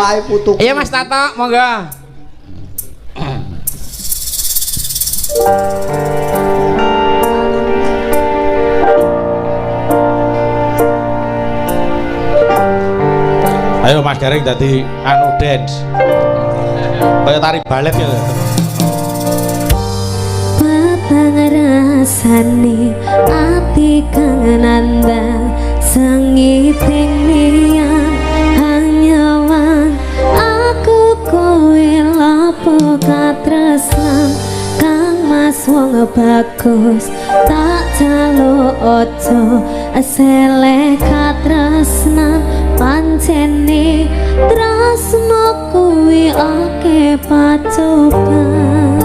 wae putuku. Iya Mas Tato, monggo. Ayo Mas Gareng dadi anu dance. Kaya tari balet ya. Patang rasane ati kang nandang sengiting nian hanyawan aku kowe lapo katresnan kang mas wong bagus tak jalo ojo asele katresnan pancene tresno kuwi ake pacoban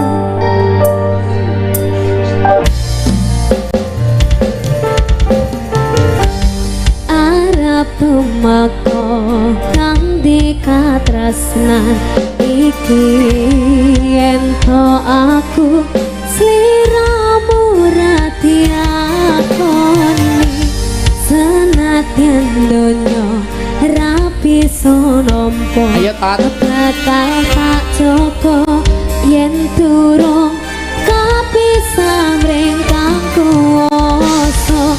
Tumako kang dikatresnan iki ento aku sliramu ratiakoni senadyan donya rapi sonompo Ayo Tat bakal tak joko yen turung kapisah mring kang kuwasa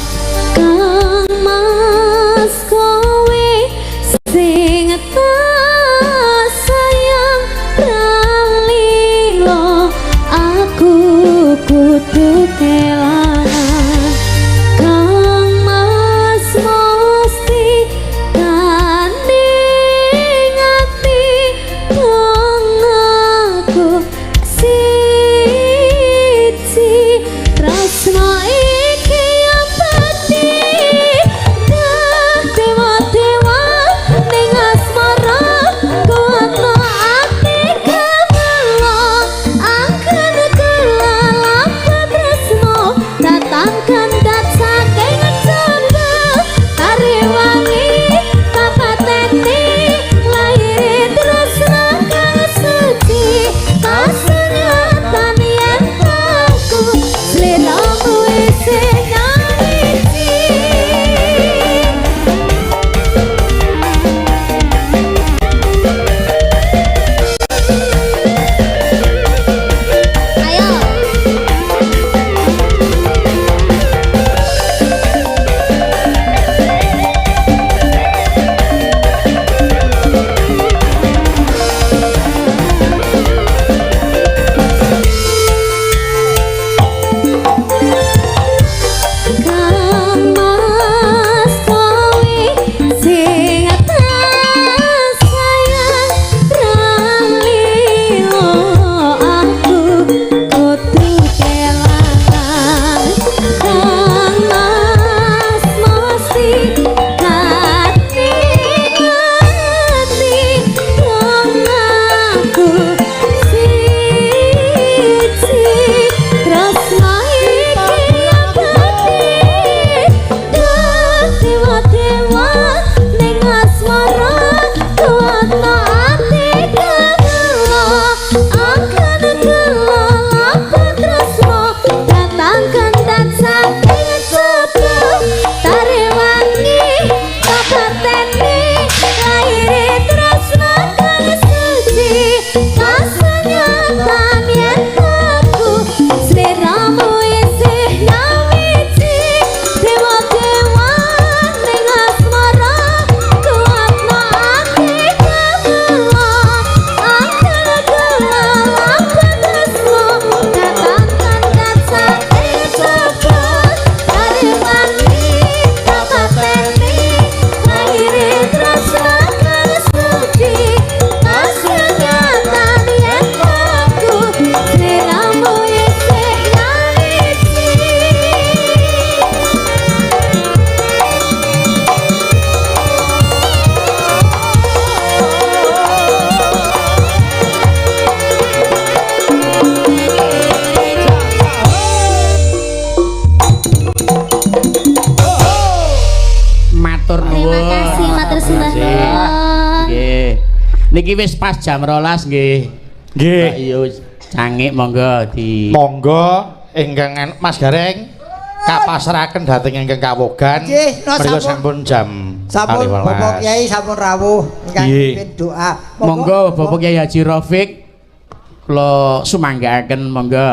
kang mas kowe sing tak sayang pralilo aku kudu kelanan kang mas mesti kaning ati wong aku siji tresno iki abadi dewa-dewa ning asmara kuatno ati kemelo angken kelala tresno datang kandat saking jambel tari wangi papateni lahir tresno kang suci kasunyatan yen aku sliramu isih nyawiji ayo kang mas kowe sing tak sayang pralilo aku kudu kelanan kang mas mesti kating ati wong aku siji tresno iki abadi dewa-dewa ning asmara kuatno ati kemelo angken kelala tresno datang kandat saking jebul tari wangi papateni lahir tresno kang suci kasunyatan yen aku sliramu isih nyawiji dewa-dewa ning asmara kuatno ati kemelo angken kelala tresno datang kandat saking jebul tari wangi papateni lahir tresno kang suci kasunyatan yen aku sliramu isih nyawiji matur nuwun. Terima kasih matur sembah nuwun. Nggih. Niki wis pas jam 12 nggih. Nggih. Iya wis cangik monggo di Monggo ingkang Mas Gareng kapasrahaken dhateng ingkang kawogan. Nggih, no Mriku sampun. sampun jam Sampun Bapak Kyai sampun rawuh ingkang Nggih. mimpin doa. Monggo Bapak Kyai Haji Rafiq kula sumanggaaken monggo.